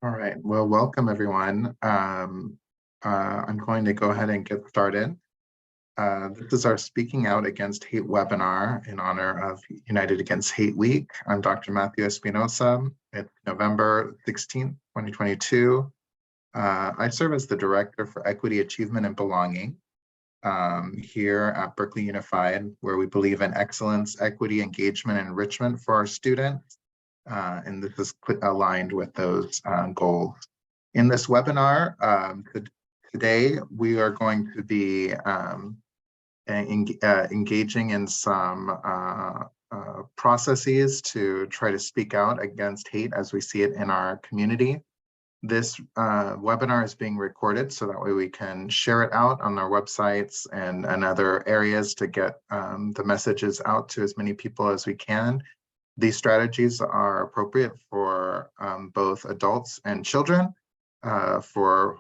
All right, well, welcome everyone. I'm going to go ahead and get started. This is our Speaking Out Against Hate webinar in honor of United Against Hate Week. I'm Dr. Matthew Espinosa. It's November 16th, 2022. I serve as the Director for Equity, Achievement, and Belonging here at Berkeley Unified, where we believe in excellence, equity, engagement, and enrichment for our students. And this is aligned with those goals. In this webinar, today we are going to be engaging in some processes to try to speak out against hate as we see it in our community. This webinar is being recorded so that way we can share it out on our websites and other areas to get the messages out to as many people as we can. These strategies are appropriate for both adults and children for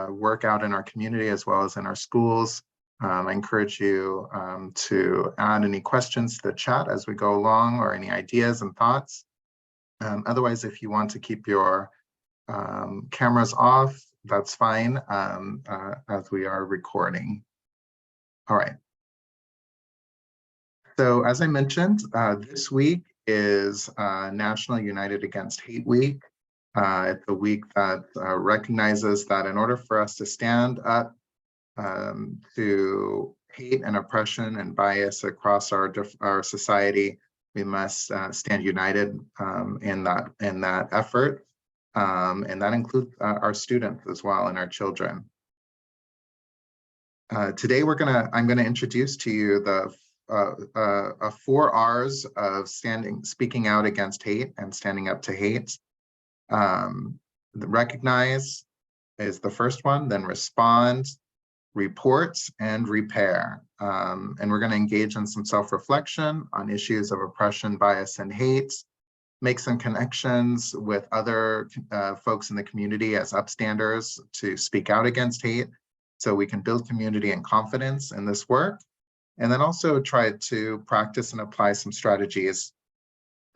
work out in our community as well as in our schools. I encourage you to add any questions to the chat as we go along or any ideas and thoughts. Otherwise, if you want to keep your cameras off, that's fine as we are recording. All right. So as I mentioned, this week is National United Against Hate Week. It's a week that recognizes that in order for us to stand up to hate and oppression and bias across our society, we must stand united in that effort. And that includes our students as well and our children. Today I'm gonna introduce to you the 4 R's of speaking out against hate and standing up to hate. Recognize is the first one, then respond, report, and repair. And we're going to engage in some self-reflection on issues of oppression, bias, and hate, make some connections with other folks in the community as upstanders to speak out against hate so we can build community and confidence in this work. And then also try to practice and apply some strategies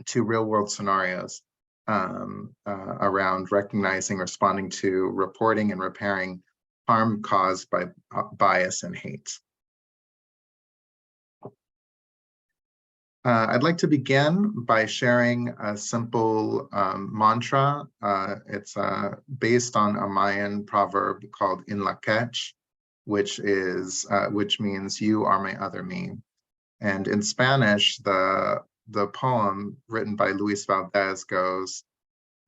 to real world scenarios around recognizing, responding to, reporting, and repairing harm caused by bias and hate. I'd like to begin by sharing a simple mantra. It's based on a Mayan proverb called In La Quech, which means "You are my other me." And in Spanish, the poem written by Luis Valdez goes,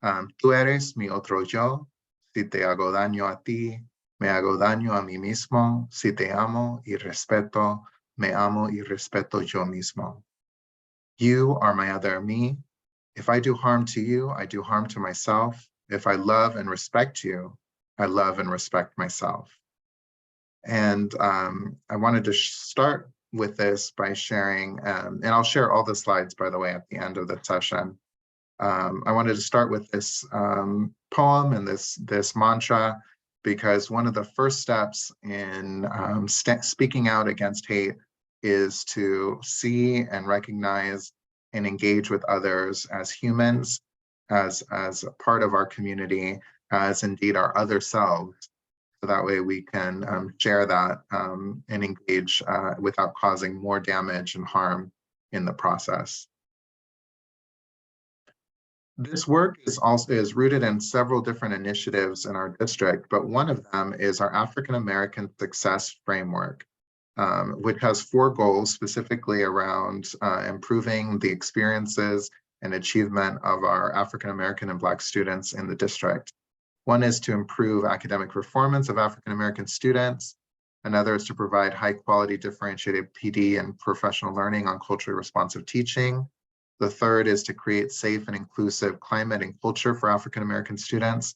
"Tú eres mi otro yo, si te hago daño a ti, me hago daño a mí mismo, si te amo y respeto, me amo y respeto yo mismo." You are my other me. If I do harm to you, I do harm to myself. If I love and respect you, I love and respect myself. And I wanted to start with this by sharing, and I'll share all the slides, by the way, at the end of the session. I wanted to start with this poem and this mantra, because one of the first steps in speaking out against hate is to see and recognize and engage with others as humans, as a part of our community, as indeed our other selves. So that way we can share that and engage without causing more damage and harm in the process. This work is rooted in several different initiatives in our district, but one of them is our African-American Success Framework, which has 4 goals specifically around improving the experiences and achievement of our African-American and Black students in the district. One is to improve academic performance of African-American students. Another is to provide high-quality differentiated PD and professional learning on culturally responsive teaching. The third is to create safe and inclusive climate and culture for African-American students.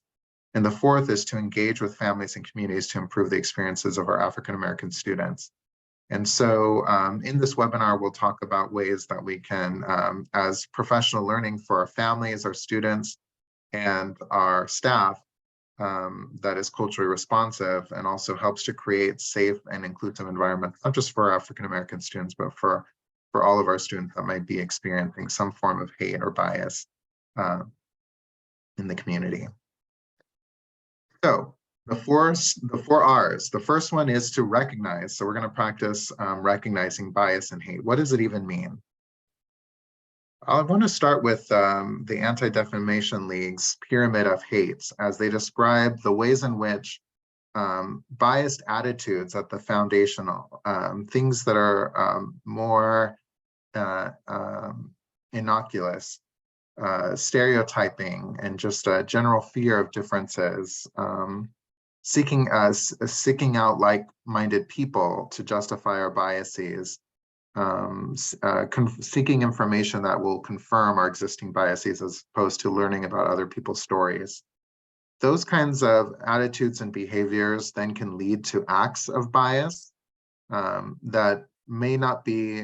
And the fourth is to engage with families and communities to improve the experiences of our African-American students. And so in this webinar, we'll talk about ways that we can, as professional learning for our families, our students, and our staff, that is culturally responsive and also helps to create safe and inclusive environments, not just for African-American students, but for all of our students that might be experiencing some form of hate or bias in the community. So the four R's. The first one is to recognize. So we're going to practice recognizing bias and hate. What does it even mean? I want to start with the Anti-Defamation League's Pyramid of Hates, as they describe the ways in which biased attitudes at the foundational, things that are more innocuous, stereotyping, and just a general fear of differences, seeking out like-minded people to justify our biases, seeking information that will confirm our existing biases as opposed to learning about other people's stories. Those kinds of attitudes and behaviors then can lead to acts of bias that may not be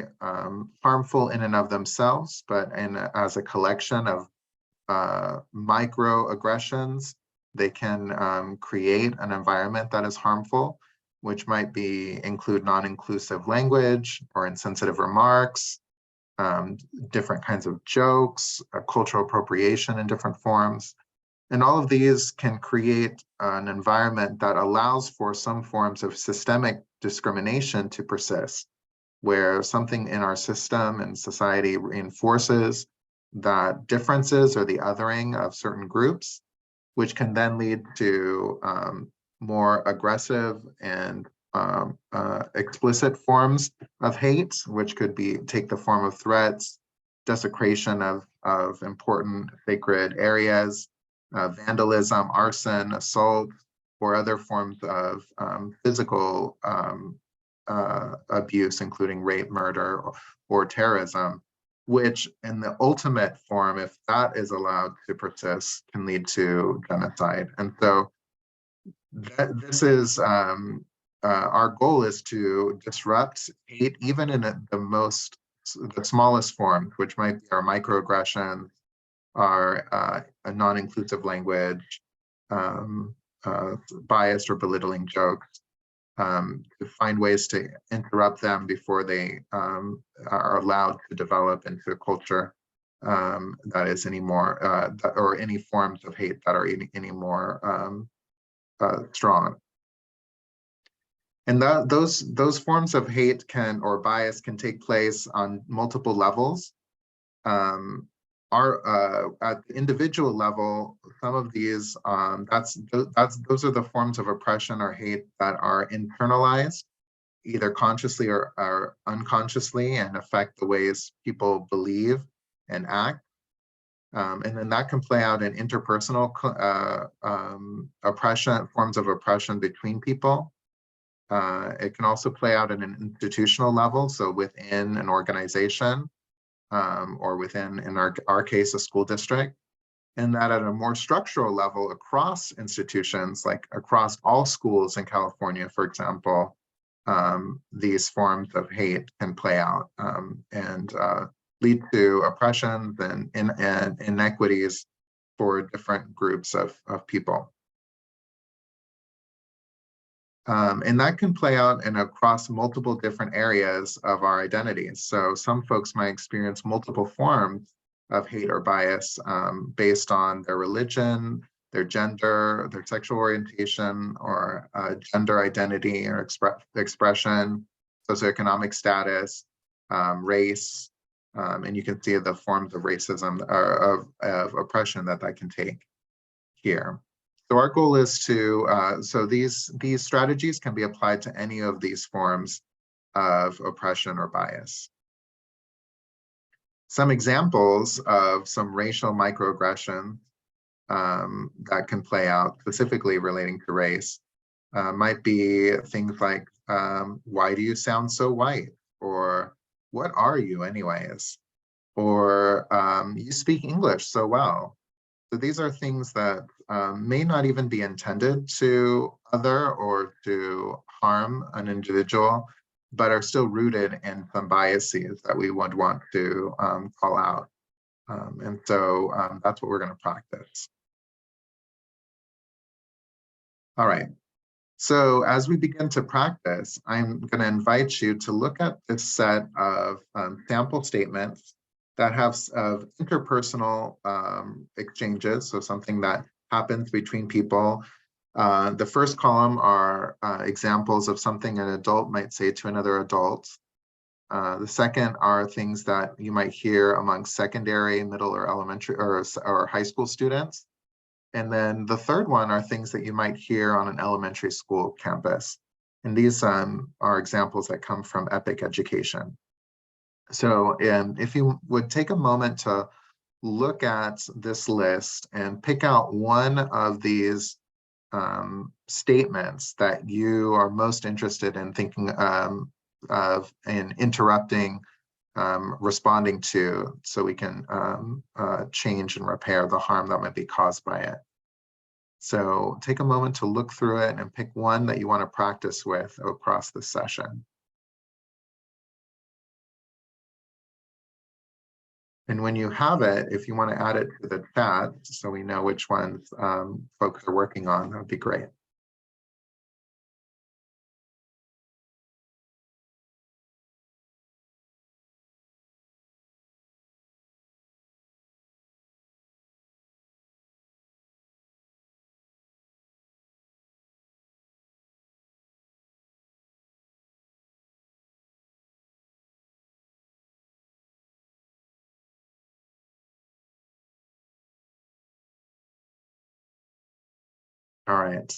harmful in and of themselves, but as a collection of microaggressions, they can create an environment that is harmful, which might include non-inclusive language or insensitive remarks, different kinds of jokes, cultural appropriation in different forms. And all of these can create an environment that allows for some forms of systemic discrimination to persist, where something in our system and society reinforces that differences or the othering of certain groups, which can then lead to more aggressive and explicit forms of hate, which could take the form of threats, desecration of important sacred areas, vandalism, arson, assault, or other forms of physical abuse, including rape, murder, or terrorism, which in the ultimate form, if that is allowed to persist, can lead to genocide. And so this is, our goal is to disrupt hate, even in the smallest form, which might be our microaggressions, our non-inclusive language, biased or belittling jokes, to find ways to interrupt them before they are allowed to develop into a culture that is any more, or any forms of hate that are any more strong. And those forms of hate or bias can take place on multiple levels. At the individual level, some of these, those are the forms of oppression or hate that are internalized, either consciously or unconsciously, and affect the ways people believe and act. And then that can play out in interpersonal oppression, forms of oppression between people. It can also play out at an institutional level, so within an organization, or within, in our case, a school district. And that at a more structural level across institutions, like across all schools in California, for example, these forms of hate can play out and lead to oppressions and inequities for different groups of people. And that can play out across multiple different areas of our identities. So some folks might experience multiple forms of hate or bias based on their religion, their gender, their sexual orientation, or gender identity or expression, socioeconomic status, race, and you can see the forms of racism or of oppression that can take here. So our goal is to, so these strategies can be applied to any of these forms of oppression or bias. Some examples of some racial microaggression that can play out specifically relating to race might be things like, why do you sound so white? Or what are you anyways? Or you speak English so well. So these are things that may not even be intended to other or to harm an individual, but are still rooted in some biases that we would want to call out. And so that's what we're going to practice. All right. So as we begin to practice, I'm going to invite you to look at this set of sample statements that have interpersonal exchanges, so something that happens between people, The first column are examples of something an adult might say to another adult. The second are things that you might hear among secondary, middle, or elementary, or high school students. And then the third one are things that you might hear on an elementary school campus. And these are examples that come from Epic Education. So if you would take a moment to look at this list and pick out one of these statements that you are most interested in thinking of and interrupting, responding to, so we can change and repair the harm that might be caused by it. So take a moment to look through it and pick one that you want to practice with across the session. And when you have it, if you want to add it to the chat so we know which ones folks are working on, that would be great. All right.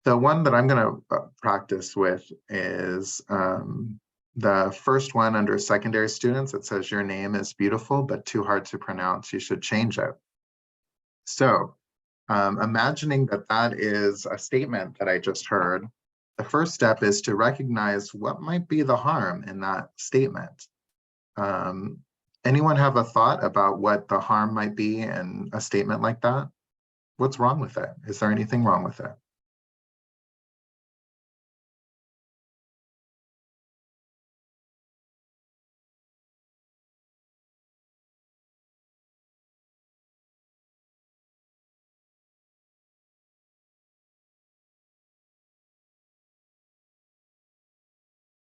The one that I'm going to practice with is the first one under secondary students. It says, your name is beautiful, but too hard to pronounce. You should change it. So imagining that that is a statement that I just heard, the first step is to recognize what might be the harm in that statement. Anyone have a thought about what the harm might be in a statement like that? What's wrong with it? Is there anything wrong with it?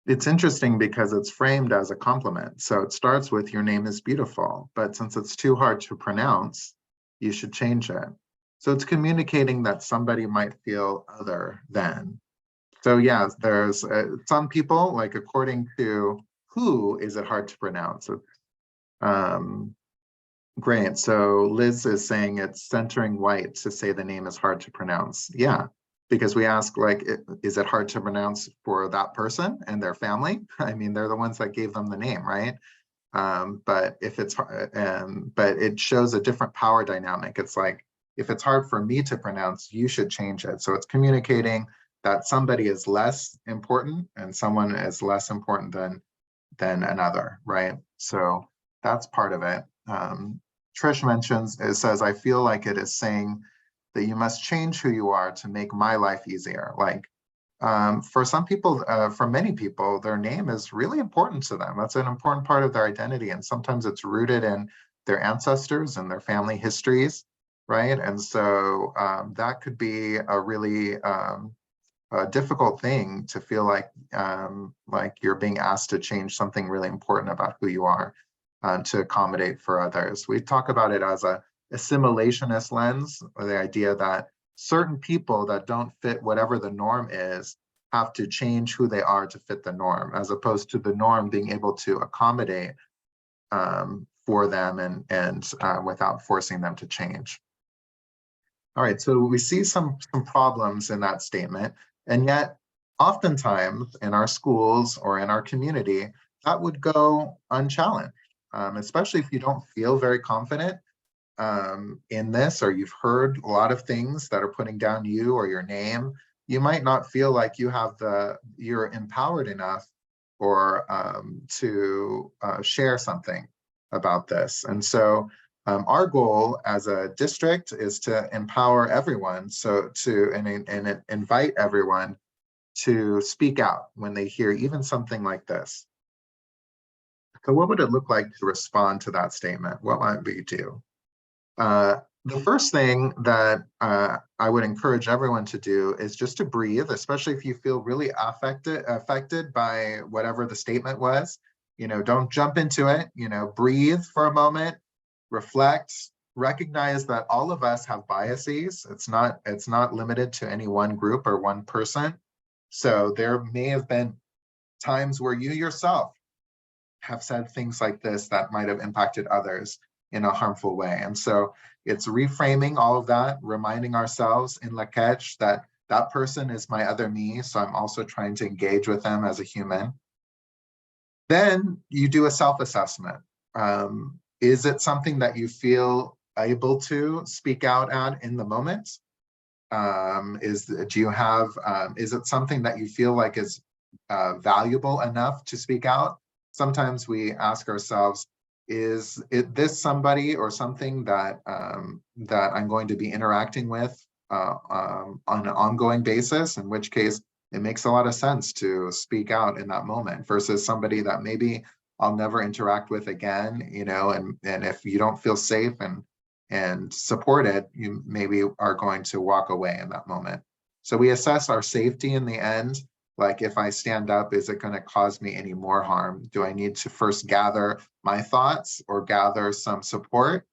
It's interesting because it's framed as a compliment. So it starts with, your name is beautiful, but since it's too hard to pronounce, you should change it. So it's communicating that somebody might feel other than. So yeah, there's some people, like according to who is it hard to pronounce. Great, so Liz is saying it's centering white to say the name is hard to pronounce. Yeah, because we ask, like, is it hard to pronounce for that person and their family? I mean, they're the ones that gave them the name, right? But if it's, but it shows a different power dynamic. It's like, if it's hard for me to pronounce, you should change it. So it's communicating that somebody is less important and someone is less important than another, right? So that's part of it. Trish mentions, it says, I feel like it is saying that you must change who you are to make my life easier. Like for some people, for many people, their name is really important to them. That's an important part of their identity. And sometimes it's rooted in their ancestors and their family histories, right? And so that could be a really a difficult thing to feel like you're being asked to change something really important about who you are to accommodate for others. We talk about it as a assimilationist lens, or the idea that certain people that don't fit whatever the norm is have to change who they are to fit the norm, as opposed to the norm being able to accommodate for them and without forcing them to change. All right, so we see some problems in that statement, and yet oftentimes in our schools or in our community, that would go unchallenged, especially if you don't feel very confident in this, or you've heard a lot of things that are putting down you or your name. You might not feel like you have you're empowered enough or to share something about this. And so our goal as a district is to empower everyone, so and invite everyone to speak out when they hear even something like this. So what would it look like to respond to that statement? What might we do? The first thing that I would encourage everyone to do is just to breathe, especially if you feel really affected by whatever the statement was. You know, don't jump into it. You know, breathe for a moment, reflect, recognize that all of us have biases. It's not limited to any one group or one person. So there may have been times where you yourself have said things like this that might have impacted others in a harmful way. And so it's reframing all of that, reminding ourselves in Lakech that that person is my other me, so I'm also trying to engage with them as a human. Then you do a self-assessment. Is it something that you feel able to speak out at in the moment? Is it something that you feel like is valuable enough to speak out? Sometimes we ask ourselves, is this somebody or something that that I'm going to be interacting with on an ongoing basis, in which case it makes a lot of sense to speak out in that moment versus somebody that maybe I'll never interact with again, and if you don't feel safe and supported, you maybe are going to walk away in that moment. So we assess our safety in the end. Like, if I stand up, is it going to cause me any more harm? Do I need to first gather my thoughts or gather some support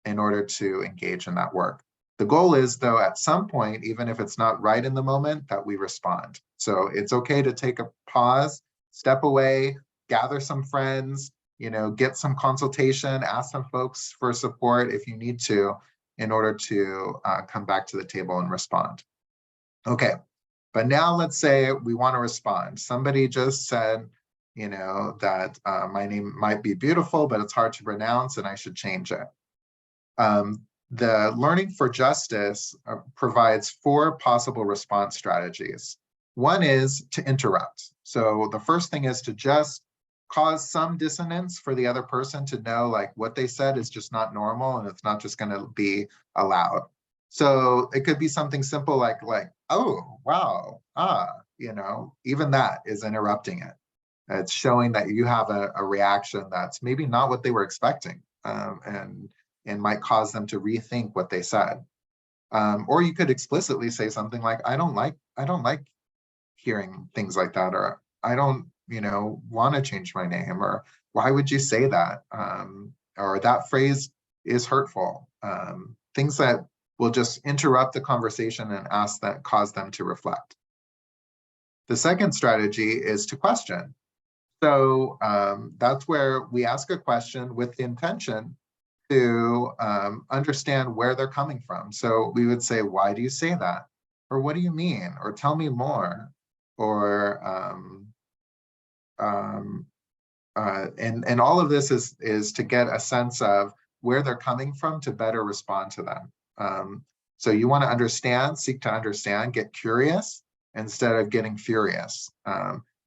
in order to engage in that work? The goal is, though, at some point, even if it's not right in the moment, that we respond. So it's okay to take a pause, step away, gather some friends, get some consultation, ask some folks for support if you need to, in order to come back to the table and respond. Okay, but now let's say we want to respond. Somebody just said, that my name might be beautiful, but it's hard to pronounce and I should change it. The Learning for Justice provides 4 possible response strategies. One is to interrupt. So the first thing is to just cause some dissonance for the other person to know, like, what they said is just not normal and it's not just going to be allowed. So it could be something simple like, oh, wow, even that is interrupting it. It's showing that you have a reaction that's maybe not what they were expecting, and might cause them to rethink what they said. Or you could explicitly say something like, I don't like hearing things like that, or I don't, want to change my name, or why would you say that? Or that phrase is hurtful. Things that will just interrupt the conversation and cause them to reflect. The second strategy is to question. So that's where we ask a question with the intention to understand where they're coming from. So we would say, why do you say that? Or what do you mean? Or tell me more. Or and all of this is to get a sense of where they're coming from to better respond to them. So you want to understand, seek to understand, get curious instead of getting furious.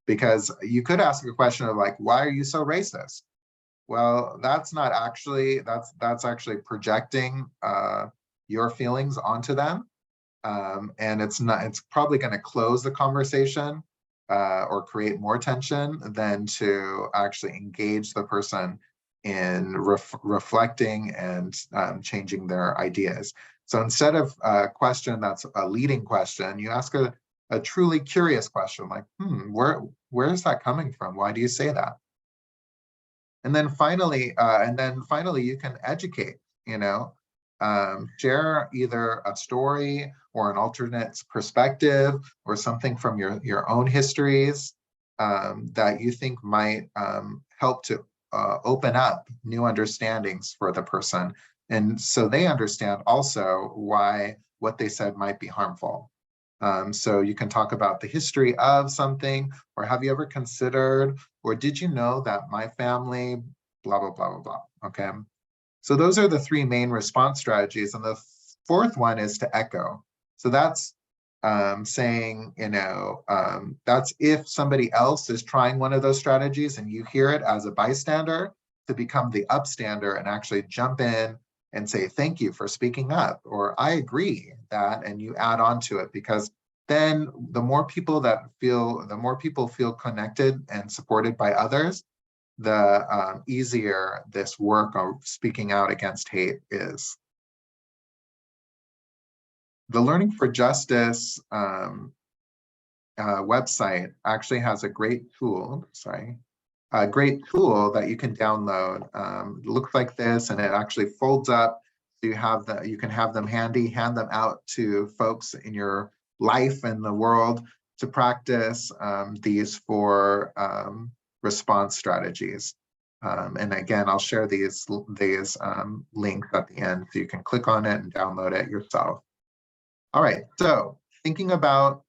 Because you could ask a question of like, why are you so racist? Well, that's actually projecting your feelings onto them. And it's probably going to close the conversation or create more tension than to actually engage the person in reflecting and changing their ideas. So instead of a question that's a leading question, you ask a truly curious question like, where is that coming from? Why do you say that? And then finally, you can educate, share either a story or an alternate perspective or something from your own histories that you think might help to open up new understandings for the person. And so they understand also why what they said might be harmful. So you can talk about the history of something, or have you ever considered, or did you know that my family, blah, blah, blah, blah, blah, okay? So those are the 3 main response strategies. And the 4th one is to echo. So that's saying, that's if somebody else is trying one of those strategies and you hear it as a bystander, to become the upstander and actually jump in and say, thank you for speaking up, or I agree that, and you add on to it, because then the more people feel connected and supported by others, the easier this work of speaking out against hate is. The Learning for Justice website actually has a great tool, that you can download. It looks like this, and it actually folds up So you can have them handy, hand them out to folks in your life and the world to practice these 4 response strategies. And again, I'll share these links at the end so you can click on it and download it yourself. All right, so thinking about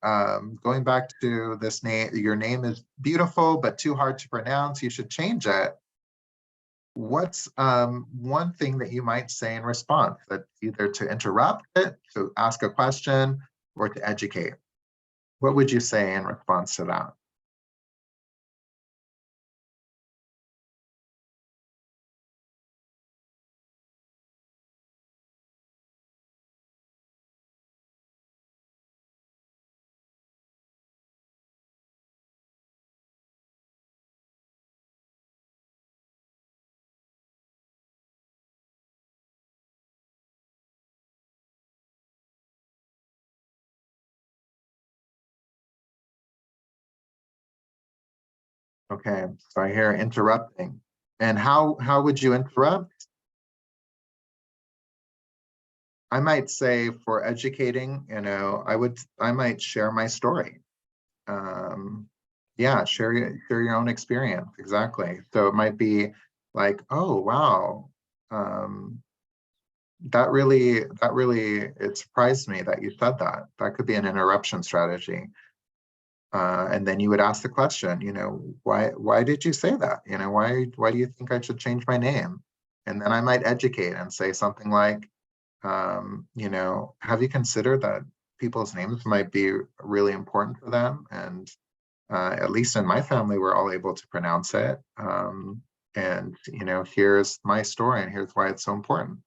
going back to this name, your name is beautiful, but too hard to pronounce, you should change it. What's one thing that you might say in response? That's either to interrupt it, to ask a question, or to educate. What would you say in response to that? Okay, so I hear interrupting. And how would you interrupt? I might say for educating, I might share my story. Yeah, share your own experience. Exactly. So it might be like, oh wow, that really it surprised me that you said that. That could be an interruption strategy. And then you would ask the question, why did you say that? Why do you think I should change my name? And then I might educate and say something like, have you considered that people's names might be really important for them? And at least in my family, we're all able to pronounce it. And here's my story, and here's why it's so important.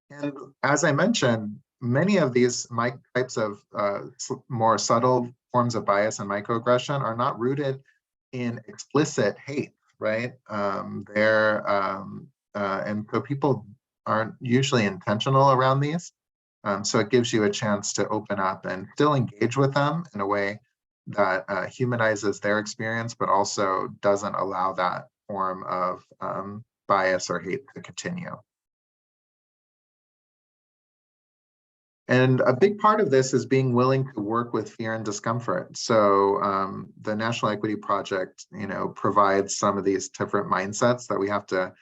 And as I mentioned, many of these types of more subtle forms of bias and microaggression are not rooted in explicit hate, right? And so people aren't usually intentional around these. So it gives you a chance to open up and still engage with them in a way that humanizes their experience, but also doesn't allow that form of bias or hate to continue. And a big part of this is being willing to work with fear and discomfort. So the National Equity Project, provides some of these different mindsets that we have to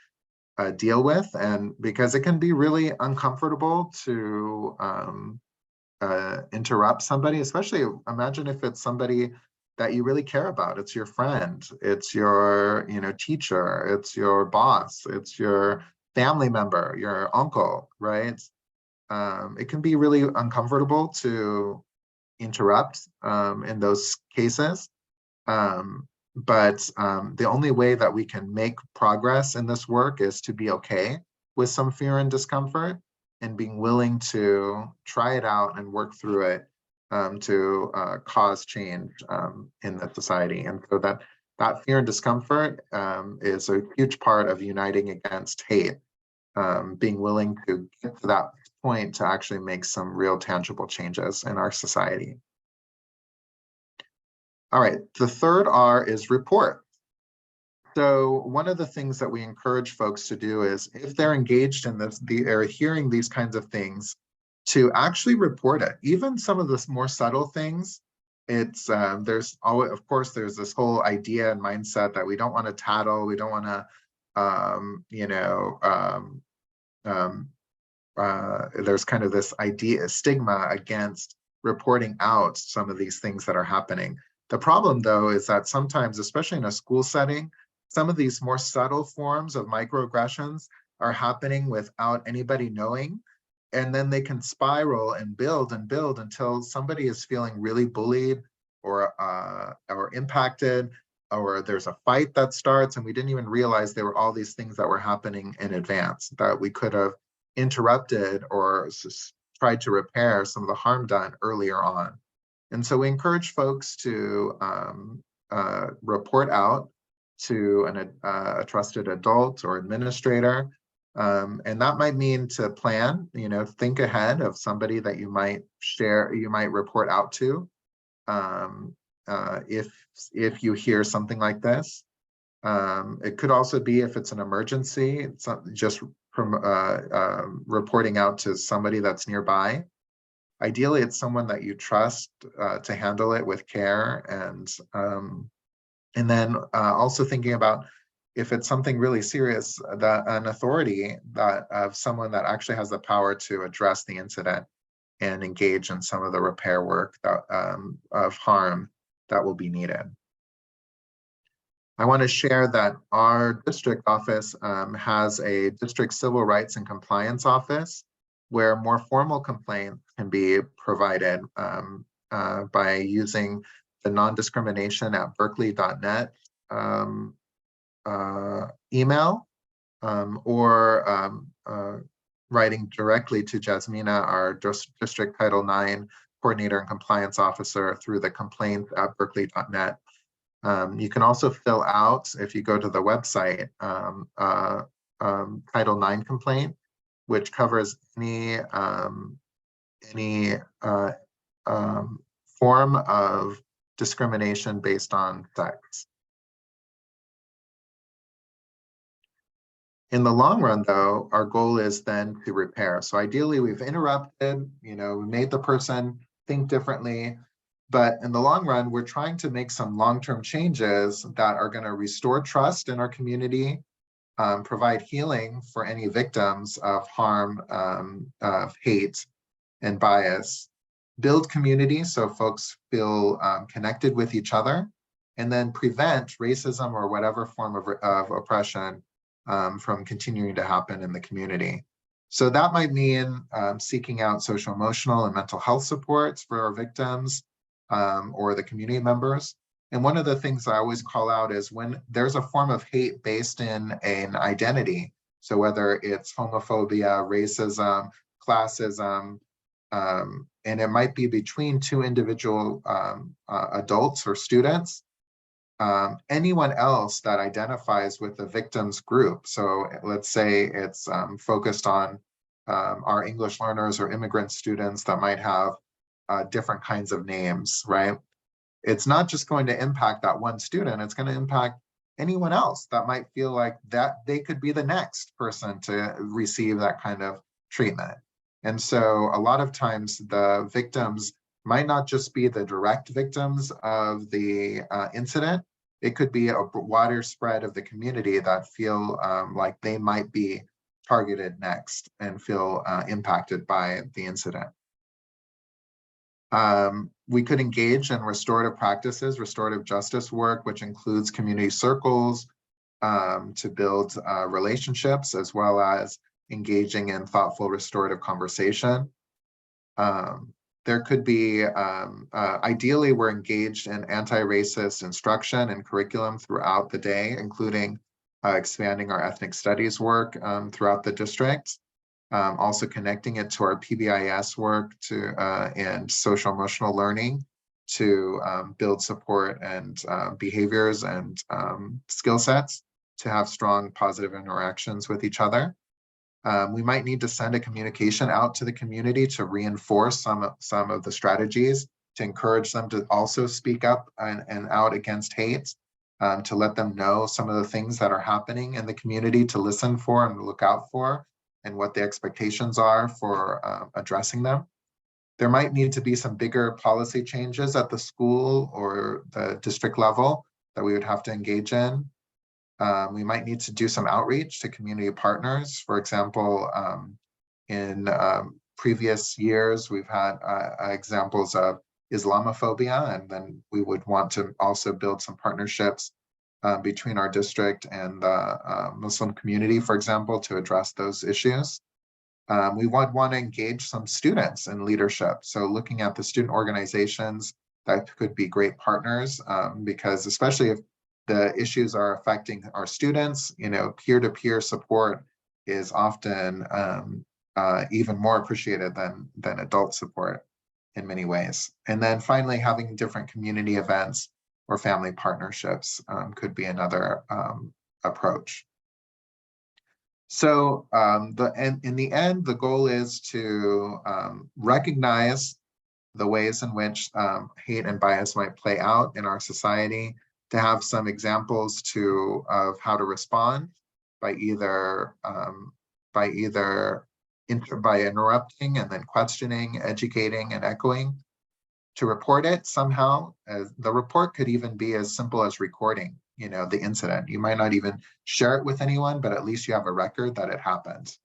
deal with, and because it can be really uncomfortable to interrupt somebody, especially imagine if it's somebody that you really care about. It's your friend, it's your teacher, it's your boss, it's your family member, your uncle, right? It can be really uncomfortable to interrupt in those cases. But the only way that we can make progress in this work is to be okay with some fear and discomfort and being willing to try it out and work through it to cause change in the society. And so that fear and discomfort is a huge part of uniting against hate, being willing to get to that point to actually make some real tangible changes in our society. All right, the third R is report. So one of the things that we encourage folks to do is if they're engaged in this, they're hearing these kinds of things, to actually report it. Even some of the more subtle things, there's always, of course, there's this whole idea and mindset that we don't want to tattle, we don't want to, there's kind of this stigma against reporting out some of these things that are happening. The problem, though, is that sometimes, especially in a school setting, some of these more subtle forms of microaggressions are happening without anybody knowing. And then they can spiral and build until somebody is feeling really bullied or impacted, or there's a fight that starts, and we didn't even realize there were all these things that were happening in advance that we could have interrupted or tried to repair some of the harm done earlier on. And so we encourage folks to report out to a trusted adult or administrator. And that might mean to plan, think ahead of somebody that you might report out to if you hear something like this. It could also be if it's an emergency, just reporting out to somebody that's nearby. Ideally, it's someone that you trust to handle it with care, and then also thinking about if it's something really serious, that an authority that of someone that actually has the power to address the incident and engage in some of the repair work that, of harm that will be needed. I want to share that our district office has a district civil rights and compliance office where more formal complaints can be provided by using the non-discrimination@berkeley.net email or writing directly to Jasmina, our district Title IX coordinator and compliance officer, through the complaints@berkeley.net. You can also fill out, if you go to the website, Title IX complaint, which covers any form of discrimination based on sex. In the long run, though, our goal is then to repair. So ideally, we've interrupted, we made the person think differently, but in the long run, we're trying to make some long-term changes that are going to restore trust in our community, provide healing for any victims of harm, of hate and bias, build community so folks feel connected with each other, and then prevent racism or whatever form of oppression from continuing to happen in the community. So that might mean seeking out social emotional and mental health supports for our victims or the community members. And one of the things I always call out is when there's a form of hate based in an identity, so whether it's homophobia, racism, classism, and it might be between two individual adults or students, anyone else that identifies with the victim's group. So let's say it's focused on our English learners or immigrant students that might have different kinds of names, right? It's not just going to impact that one student, it's going to impact anyone else that might feel like that they could be the next person to receive that kind of treatment. And so a lot of times the victims might not just be the direct victims of the incident. It could be a wider spread of the community that feel like they might be targeted next and feel impacted by the incident. We could engage in restorative practices, restorative justice work, which includes community circles to build relationships, as well as engaging in thoughtful restorative conversation. There could be, ideally, we're engaged in anti-racist instruction and curriculum throughout the day, including expanding our ethnic studies work throughout the district. Also connecting it to our PBIS work and social emotional learning to build support and behaviors and skill sets to have strong positive interactions with each other. We might need to send a communication out to the community to reinforce some of the strategies, to encourage them to also speak up and out against hate, to let them know some of the things that are happening in the community to listen for and look out for, and what the expectations are for addressing them. There might need to be some bigger policy changes at the school or the district level that we would have to engage in. We might need to do some outreach to community partners. For example, in previous years, we've had examples of Islamophobia, and then we would want to also build some partnerships between our district and the Muslim community, for example, to address those issues. We would want to engage some students in leadership. So looking at the student organizations that could be great partners, because especially if the issues are affecting our students, peer-to-peer support is often even more appreciated than adult support in many ways. And then finally, having different community events or family partnerships could be another approach. So in the end, the goal is to recognize the ways in which hate and bias might play out in our society, to have some examples of how to respond by either by either by interrupting and then questioning, educating, and echoing. To report it somehow, the report could even be as simple as recording, the incident. You might not even share it with anyone, but at least you have a record that it happened.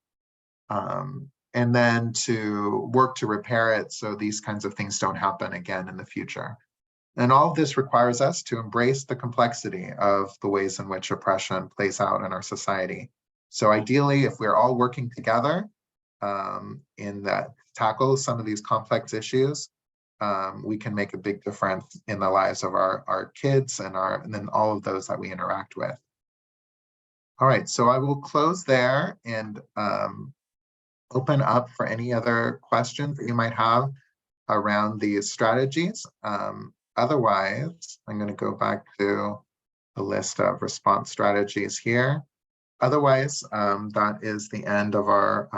And then to work to repair it so these kinds of things don't happen again in the future. And all of this requires us to embrace the complexity of the ways in which oppression plays out in our society. So ideally, if we're all working together in that tackle some of these complex issues, we can make a big difference in the lives of our kids and then all of those that we interact with. All right, so I will close there and open up for any other questions that you might have around these strategies. Otherwise, I'm going to go back to the list of response strategies here. Otherwise, that is the end of our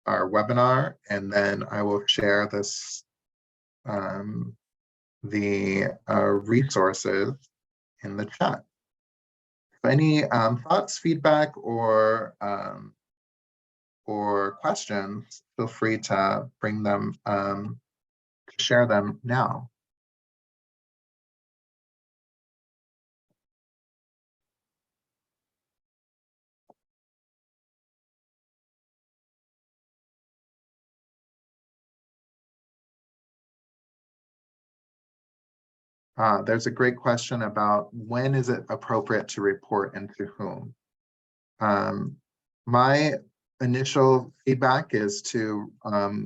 webinar, and then I will share this the resources in the chat. Any thoughts, feedback, or questions, feel free to bring them, share them now. There's a great question about when is it appropriate to report and to whom. My initial feedback is to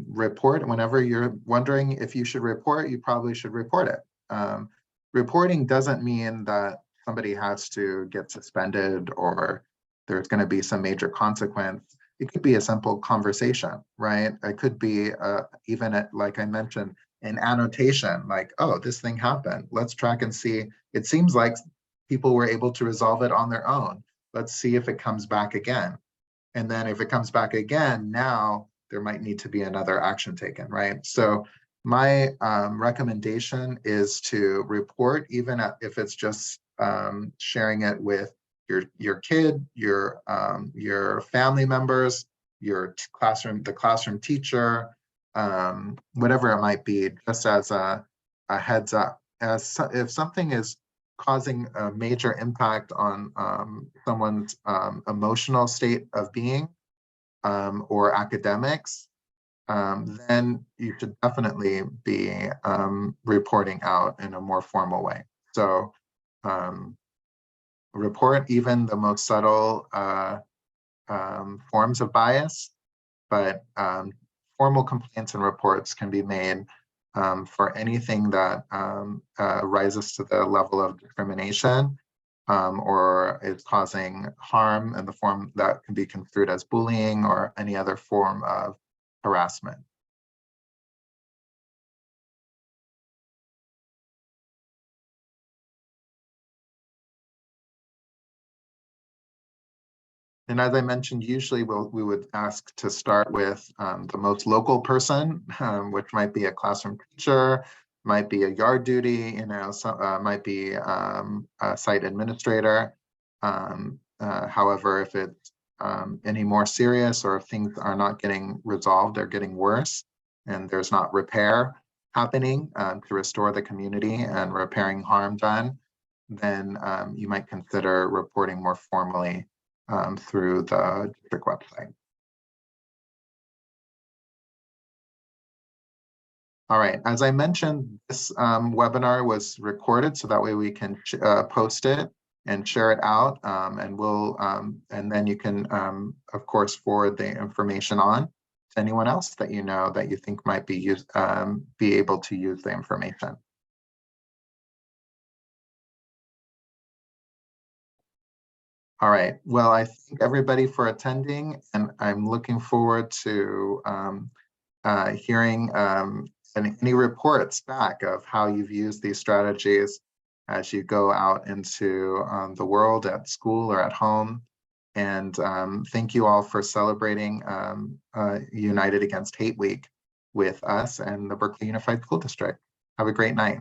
report. Whenever you're wondering if you should report, you probably should report it. Reporting doesn't mean that somebody has to get suspended or there's going to be some major consequence. It could be a simple conversation, right? It could be even like I mentioned, an annotation like, oh, this thing happened. Let's track and see. It seems like people were able to resolve it on their own. Let's see if it comes back again. And then if it comes back again, now there might need to be another action taken, right? So my recommendation is to report, even if it's just sharing it with your kid, your family members, the classroom teacher, whatever it might be, just as a heads up. If something is causing a major impact on someone's emotional state of being or academics, then you should definitely be reporting out in a more formal way. So report even the most subtle forms of bias, but formal complaints and reports can be made for anything that rises to the level of discrimination or is causing harm in the form that can be construed as bullying or any other form of harassment. And as I mentioned, usually we would ask to start with the most local person, which might be a classroom teacher, might be a yard duty, might be a site administrator. However, if it's any more serious or if things are not getting resolved, they're getting worse, and there's not repair happening to restore the community and repairing harm done, then you might consider reporting more formally through the district website. All right, as I mentioned, this webinar was recorded so that way we can post it and share it out, and then you can, of course, forward the information on to anyone else that you know that you think might be able to use the information. All right, well, I thank everybody for attending, and I'm looking forward to hearing any reports back of how you've used these strategies as you go out into the world at school or at home. And thank you all for celebrating United Against Hate Week with us and the Berkeley Unified School District. Have a great night.